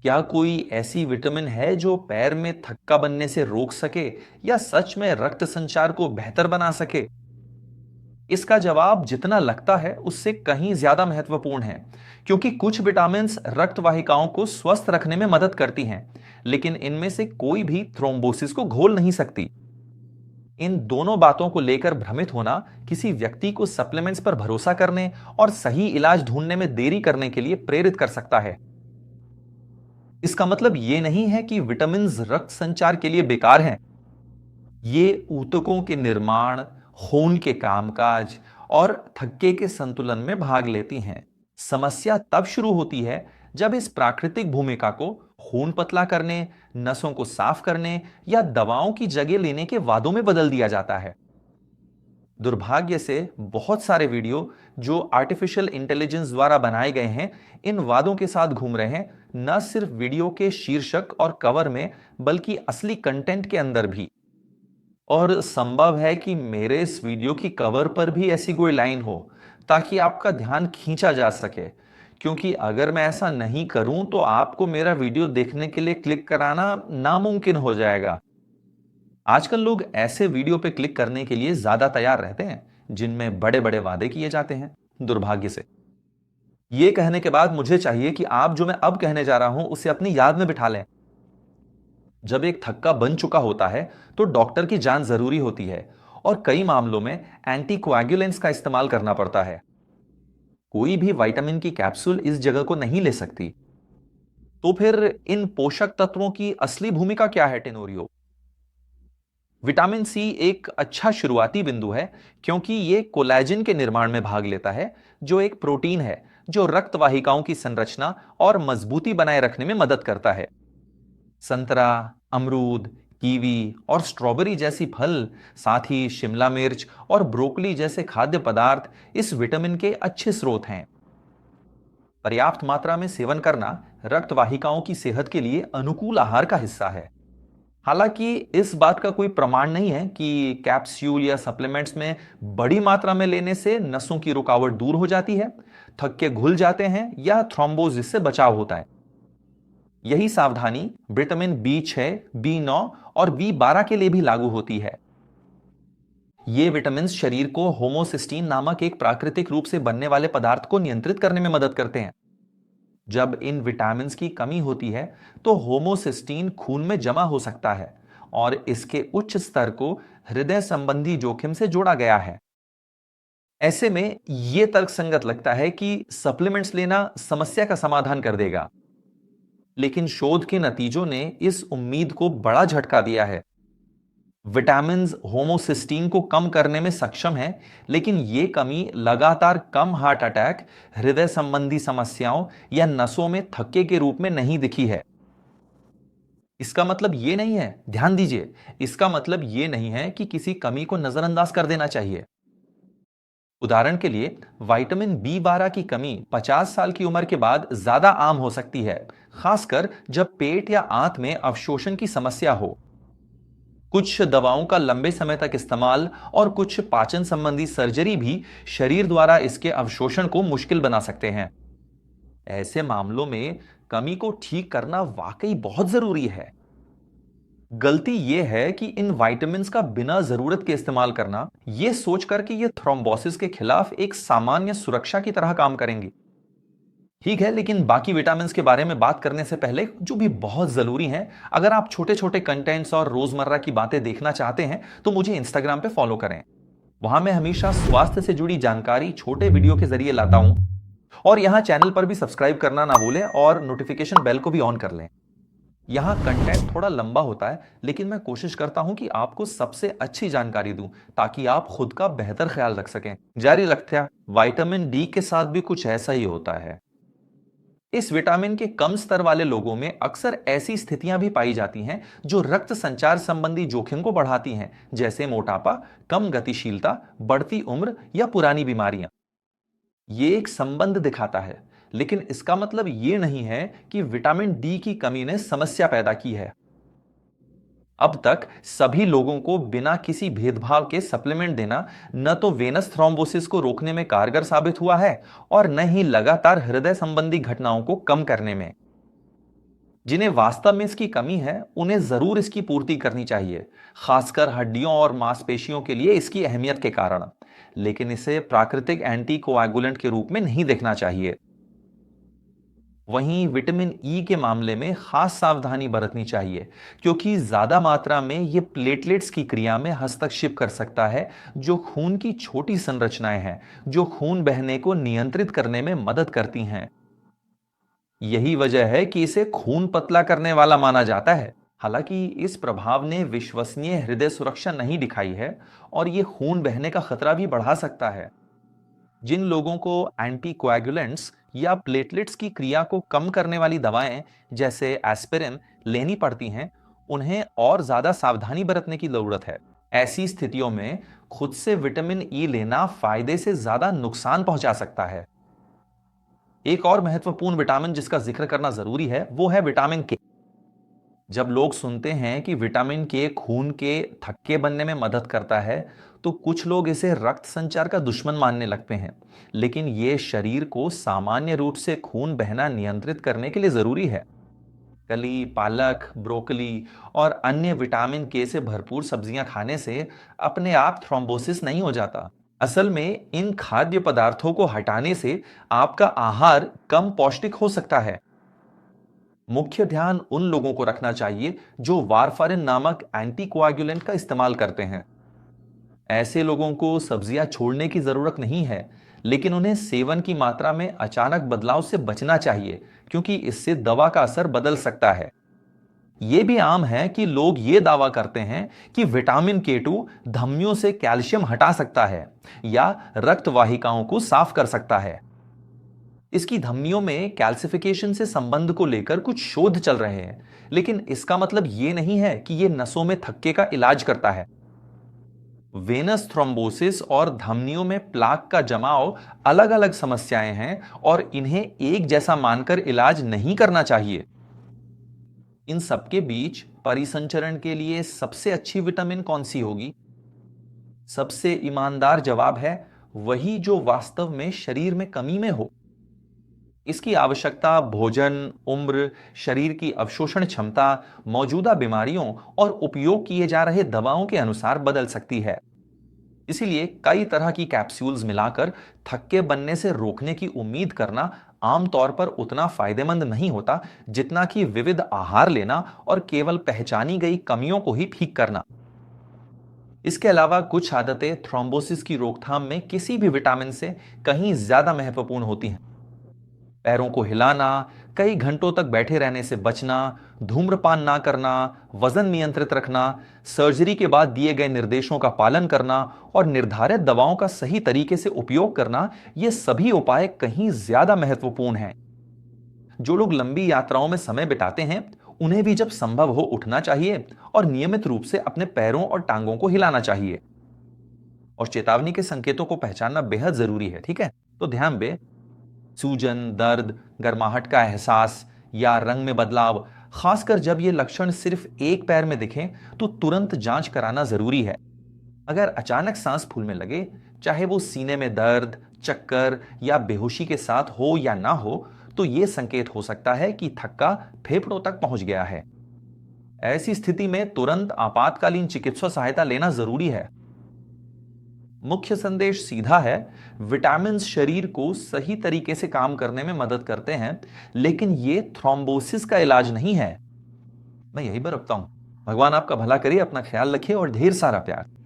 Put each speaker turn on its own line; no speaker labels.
क्या कोई ऐसी विटामिन है जो पैर में थक्का बनने से रोक सके या सच में रक्त संचार को बेहतर बना सके? इसका जवाब जितना लगता है उससे कहीं ज्यादा महत्वपूर्ण है, क्योंकि कुछ विटामिन रक्त वाहिकाओं को स्वस्थ रखने में मदद करती हैं, लेकिन इनमें से कोई भी थ्रोम्बोसिस को घोल नहीं सकती। इन दोनों बातों को लेकर भ्रमित होना किसी व्यक्ति को सप्लीमेंट्स पर भरोसा करने और सही इलाज ढूंढने में देरी करने के लिए प्रेरित कर सकता है। इसका मतलब यह नहीं है कि विटामिन रक्त संचार के लिए बेकार हैं। ये ऊतकों के निर्माण, खून के कामकाज और थक्के के संतुलन में भाग लेती हैं। समस्या तब शुरू होती है जब इस प्राकृतिक भूमिका को खून पतला करने, नसों को साफ करने या दवाओं की जगह लेने के वादों में बदल दिया जाता है। दुर्भाग्य से बहुत सारे वीडियो जो आर्टिफिशियल इंटेलिजेंस द्वारा बनाए गए हैं, इन वादों के साथ घूम रहे हैं, न सिर्फ वीडियो के शीर्षक और कवर में, बल्कि असली कंटेंट के अंदर भी। और संभव है कि मेरे इस वीडियो की कवर पर भी ऐसी कोई लाइन हो ताकि आपका ध्यान खींचा जा सके, क्योंकि अगर मैं ऐसा नहीं करूं तो आपको मेरा वीडियो देखने के लिए क्लिक कराना नामुमकिन हो जाएगा। आजकल लोग ऐसे वीडियो पे क्लिक करने के लिए ज्यादा तैयार रहते हैं जिनमें बड़े बड़े वादे किए जाते हैं। दुर्भाग्य से ये कहने के बाद मुझे चाहिए कि आप जो मैं अब कहने जा रहा हूं उसे अपनी याद में बिठा लें। जब एक थक्का बन चुका होता है तो डॉक्टर की जान जरूरी होती है और कई मामलों में एंटीकोएगुलेंट्स का इस्तेमाल करना पड़ता है। कोई भी विटामिन की कैप्सूल इस जगह को नहीं ले सकती। तो फिर इन पोषक तत्वों की असली भूमिका क्या है टेनोरियो? विटामिन सी एक अच्छा शुरुआती बिंदु है, क्योंकि यह कोलेजन के निर्माण में भाग लेता है, जो एक प्रोटीन है जो रक्त वाहिकाओं की संरचना और मजबूती बनाए रखने में मदद करता है। संतरा, अमरूद, कीवी और स्ट्रॉबेरी जैसी फल, साथ ही शिमला मिर्च और ब्रोकली जैसे खाद्य पदार्थ इस विटामिन के अच्छे स्रोत हैं। पर्याप्त मात्रा में सेवन करना रक्त वाहिकाओं की सेहत के लिए अनुकूल आहार का हिस्सा है। हालांकि इस बात का कोई प्रमाण नहीं है कि कैप्सूल या सप्लीमेंट्स में बड़ी मात्रा में लेने से नसों की रुकावट दूर हो जाती है, थक्के घुल जाते हैं या थ्रोम्बोसिस से बचाव होता है। यही सावधानी विटामिन बी 6, बी 9 और बी 12 के लिए भी लागू होती है। ये विटामिन शरीर को होमोसिस्टीन नामक एक प्राकृतिक रूप से बनने वाले पदार्थ को नियंत्रित करने में मदद करते हैं। जब इन विटामिन की कमी होती है तो होमोसिस्टीन खून में जमा हो सकता है और इसके उच्च स्तर को हृदय संबंधी जोखिम से जोड़ा गया है। ऐसे में यह तर्कसंगत लगता है कि सप्लीमेंट्स लेना समस्या का समाधान कर देगा, लेकिन शोध के नतीजों ने इस उम्मीद को बड़ा झटका दिया है। विटामिन्स होमोसिस्टीन को कम करने में सक्षम है, लेकिन यह कमी लगातार कम हार्ट अटैक, हृदय संबंधी समस्याओं या नसों में थक्के के रूप में नहीं दिखी है। इसका मतलब यह नहीं है, ध्यान दीजिए, इसका मतलब यह नहीं है कि किसी कमी को नजरअंदाज कर देना चाहिए। उदाहरण के लिए, विटामिन बी 12 की कमी 50 साल की उम्र के बाद ज्यादा आम हो सकती है, खासकर जब पेट या आंत में अवशोषण की समस्या हो। कुछ दवाओं का लंबे समय तक इस्तेमाल और कुछ पाचन संबंधी सर्जरी भी शरीर द्वारा इसके अवशोषण को मुश्किल बना सकते हैं। ऐसे मामलों में कमी को ठीक करना वाकई बहुत जरूरी है। गलती यह है कि इन विटामिन्स का बिना जरूरत के इस्तेमाल करना, यह सोचकर कि यह थ्रोम्बोसिस के खिलाफ एक सामान्य सुरक्षा की तरह काम करेंगी। ठीक है, लेकिन बाकी विटामिन्स के बारे में बात करने से पहले जो भी बहुत जरूरी हैं, अगर आप छोटे छोटे कंटेंट्स और रोजमर्रा की बातें देखना चाहते हैं तो मुझे इंस्टाग्राम पे फॉलो करें। वहां मैं हमेशा स्वास्थ्य से जुड़ी जानकारी छोटे वीडियो के जरिए लाता हूं। और यहां चैनल पर भी सब्सक्राइब करना ना भूलें और नोटिफिकेशन बेल को भी ऑन कर लें। यहां कंटेंट थोड़ा लंबा होता है, लेकिन मैं कोशिश करता हूं कि आपको सबसे अच्छी जानकारी दूं ताकि आप खुद का बेहतर ख्याल रख सकें। जारी रखते हैं, विटामिन डी के साथ भी कुछ ऐसा ही होता है। इस विटामिन के कम स्तर वाले लोगों में अक्सर ऐसी स्थितियां भी पाई जाती हैं जो रक्त संचार संबंधी जोखिम को बढ़ाती हैं, जैसे मोटापा, कम गतिशीलता, बढ़ती उम्र या पुरानी बीमारियां। ये एक संबंध दिखाता है, लेकिन इसका मतलब ये नहीं है कि विटामिन डी की कमी ने समस्या पैदा की है। अब तक सभी लोगों को बिना किसी भेदभाव के सप्लीमेंट देना न तो वेनस थ्रोम्बोसिस को रोकने में कारगर साबित हुआ है और न ही लगातार हृदय संबंधी घटनाओं को कम करने में। जिन्हें वास्तव में इसकी कमी है, उन्हें जरूर इसकी पूर्ति करनी चाहिए, खासकर हड्डियों और मांसपेशियों के लिए इसकी अहमियत के कारण। लेकिन इसे प्राकृतिक एंटी कोआगुलेंट के रूप में नहीं देखना चाहिए। वहीं विटामिन ई के मामले में खास सावधानी बरतनी चाहिए, क्योंकि ज्यादा मात्रा में ये प्लेटलेट्स की क्रिया में हस्तक्षेप कर सकता है, जो खून की छोटी संरचनाएं हैं, जो खून बहने को नियंत्रित करने में मदद करती हैं। यही वजह है कि इसे खून पतला करने वाला माना जाता है। हालांकि इस प्रभाव ने विश्वसनीय हृदय सुरक्षा नहीं दिखाई है, और ये खून बहने का खतरा भी बढ़ा सकता है। जिन लोगों को एंटीकोएगुलेंट्स या प्लेटलेट्स की क्रिया को कम करने वाली दवाएं जैसे एस्पिरिन लेनी पड़ती हैं, उन्हें और ज्यादा सावधानी बरतने की जरूरत है। ऐसी स्थितियों में खुद से विटामिन ई लेना फायदे से ज्यादा नुकसान पहुंचा सकता है। एक और महत्वपूर्ण विटामिन जिसका जिक्र करना जरूरी है, वो है विटामिन के। जब लोग सुनते हैं कि विटामिन के खून के थक्के बनने में मदद करता है, तो कुछ लोग इसे रक्त संचार का दुश्मन मानने लगते हैं। लेकिन ये शरीर को सामान्य रूप से खून बहना नियंत्रित करने के लिए जरूरी है। कली, पालक, ब्रोकली और अन्य विटामिन के से भरपूर सब्जियां खाने से अपने आप थ्रोम्बोसिस नहीं हो जाता। असल में इन खाद्य पदार्थों को हटाने से आपका आहार कम पौष्टिक हो सकता है। मुख्य ध्यान उन लोगों को रखना चाहिए जो वारफारिन नामक एंटीकोआगुलेंट का इस्तेमाल करते हैं। ऐसे लोगों को सब्जियां छोड़ने की जरूरत नहीं है, लेकिन उन्हें सेवन की मात्रा में अचानक बदलाव से बचना चाहिए, क्योंकि इससे दवा का असर बदल सकता है। यह भी आम है कि लोग ये दावा करते हैं कि विटामिन के टू धमनियों से कैल्शियम हटा सकता है या रक्त वाहिकाओं को साफ कर सकता है। इसकी धमनियों में कैल्सिफिकेशन से संबंध को लेकर कुछ शोध चल रहे हैं, लेकिन इसका मतलब यह नहीं है कि यह नसों में थक्के का इलाज करता है। वेनस थ्रोम्बोसिस और धमनियों में प्लाक का जमाव अलग अलग समस्याएं हैं, और इन्हें एक जैसा मानकर इलाज नहीं करना चाहिए। इन सबके बीच परिसंचरण के लिए सबसे अच्छी विटामिन कौन सी होगी? सबसे ईमानदार जवाब है वही जो वास्तव में शरीर में कमी में हो। इसकी आवश्यकता भोजन, उम्र, शरीर की अवशोषण क्षमता, मौजूदा बीमारियों और उपयोग किए जा रहे दवाओं के अनुसार बदल सकती है। इसीलिए कई तरह की कैप्सूल्स मिलाकर थक्के बनने से रोकने की उम्मीद करना आमतौर पर उतना फायदेमंद नहीं होता, जितना कि विविध आहार लेना और केवल पहचानी गई कमियों को ही ठीक करना। इसके अलावा कुछ आदतें थ्रोम्बोसिस की रोकथाम में किसी भी विटामिन से कहीं ज्यादा महत्वपूर्ण होती हैं। पैरों को हिलाना, कई घंटों तक बैठे रहने से बचना, धूम्रपान ना करना, वजन नियंत्रित रखना, सर्जरी के बाद दिए गए निर्देशों का पालन करना और निर्धारित दवाओं का सही तरीके से उपयोग करना, ये सभी उपाय कहीं ज्यादा महत्वपूर्ण हैं। जो लोग लंबी यात्राओं में समय बिताते हैं, उन्हें भी जब संभव हो उठना चाहिए और नियमित रूप से अपने पैरों और टांगों को हिलाना चाहिए। और चेतावनी के संकेतों को पहचानना बेहद जरूरी है, ठीक है? तो ध्यान दें, सूजन, दर्द, गर्माहट का एहसास या रंग में बदलाव, खासकर जब ये लक्षण सिर्फ एक पैर में दिखें, तो तुरंत जांच कराना जरूरी है। अगर अचानक सांस फूलने लगे, चाहे वो सीने में दर्द, चक्कर या बेहोशी के साथ हो या ना हो, तो ये संकेत हो सकता है कि थक्का फेफड़ों तक पहुंच गया है। ऐसी स्थिति में तुरंत आपातकालीन चिकित्सा सहायता लेना जरूरी है। मुख्य संदेश सीधा है, विटामिन शरीर को सही तरीके से काम करने में मदद करते हैं, लेकिन ये थ्रोम्बोसिस का इलाज नहीं है। मैं यही पर रुकता हूं। भगवान आपका भला करे, अपना ख्याल रखिए और ढेर सारा प्यार।